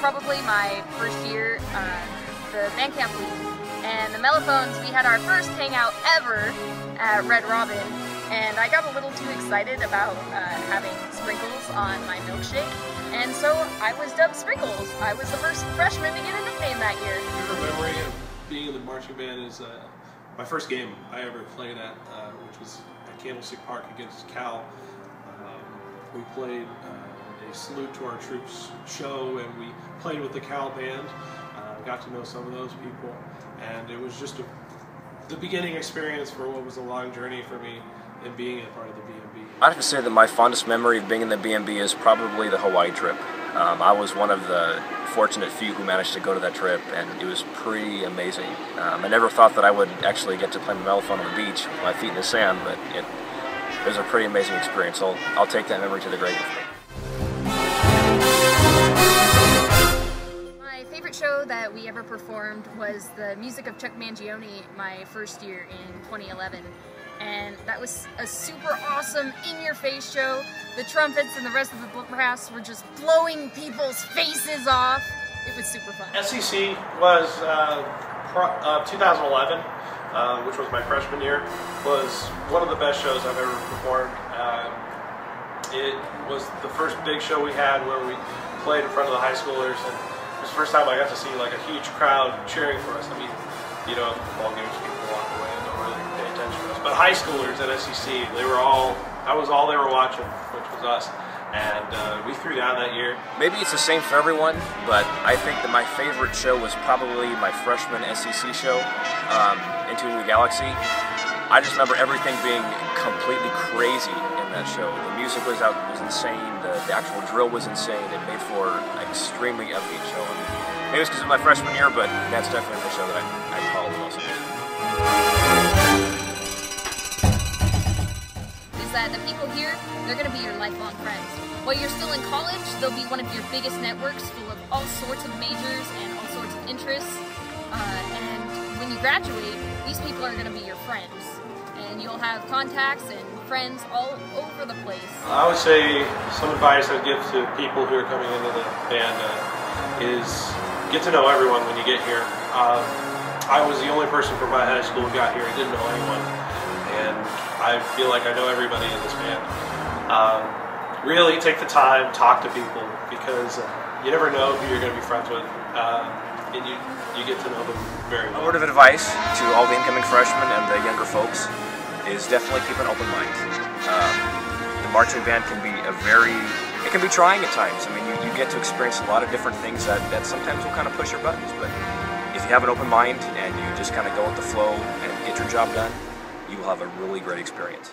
probably my first year, the band camp week. And the Mellophones, we had our first hangout ever at Red Robin, and I got a little too excited about having sprinkles on my milkshake, and so I was dubbed Sprinkles. I was the first freshman to get a nickname that year. My favorite memory of being in the marching band is my first game I ever played at, which was at Candlestick Park against Cal. We played a Salute to Our Troops show, and we played with the Cal band. Got to know some of those people, and it was just the beginning experience for what was a long journey for me in being a part of the BMB. I'd have to say that my fondest memory of being in the BMB is probably the Hawaii trip. I was one of the fortunate few who managed to go to that trip, and it was pretty amazing. I never thought that I would actually get to play my mellophone on the beach with my feet in the sand, but it was a pretty amazing experience. So I'll take that memory to the grave with me. Show that we ever performed was the music of Chuck Mangione my first year in 2011, and that was a super awesome in-your-face show. The trumpets and the rest of the brass were just blowing people's faces off. It was super fun. SEC was 2011, which was my freshman year, was one of the best shows I've ever performed. It was the first big show we had where we played in front of the high schoolers, and it was the first time I got to see like a huge crowd cheering for us. I mean, you know, at the football games, people walk away and don't really pay attention to us. But high schoolers at SEC, I was all they were watching, which was us. And we threw down that year. Maybe it's the same for everyone, but I think that my favorite show was probably my freshman SEC show, Into the Galaxy. I just remember everything being completely crazy in that show. The music was insane, the actual drill was insane. It made for an extremely upbeat show. Maybe it's because it was my freshman year, but that's definitely the show that I call the most amazing. Is that the people here, they're going to be your lifelong friends. While you're still in college, they'll be one of your biggest networks full of all sorts of majors and all sorts of interests. And when you graduate, these people are going to be your friends. And you'll have contacts and friends all over the place. I would say some advice I'd give to people who are coming into the band is get to know everyone when you get here. I was the only person from my high school who got here. I didn't know anyone. And I feel like I know everybody in this band. Really take the time, talk to people, because you never know who you're going to be friends with. And you get to know them very well. A word of advice to all the incoming freshmen and the younger folks is definitely keep an open mind. The marching band can be it can be trying at times. I mean, you get to experience a lot of different things that sometimes will kind of push your buttons, but if you have an open mind and you just kind of go with the flow and get your job done, you will have a really great experience.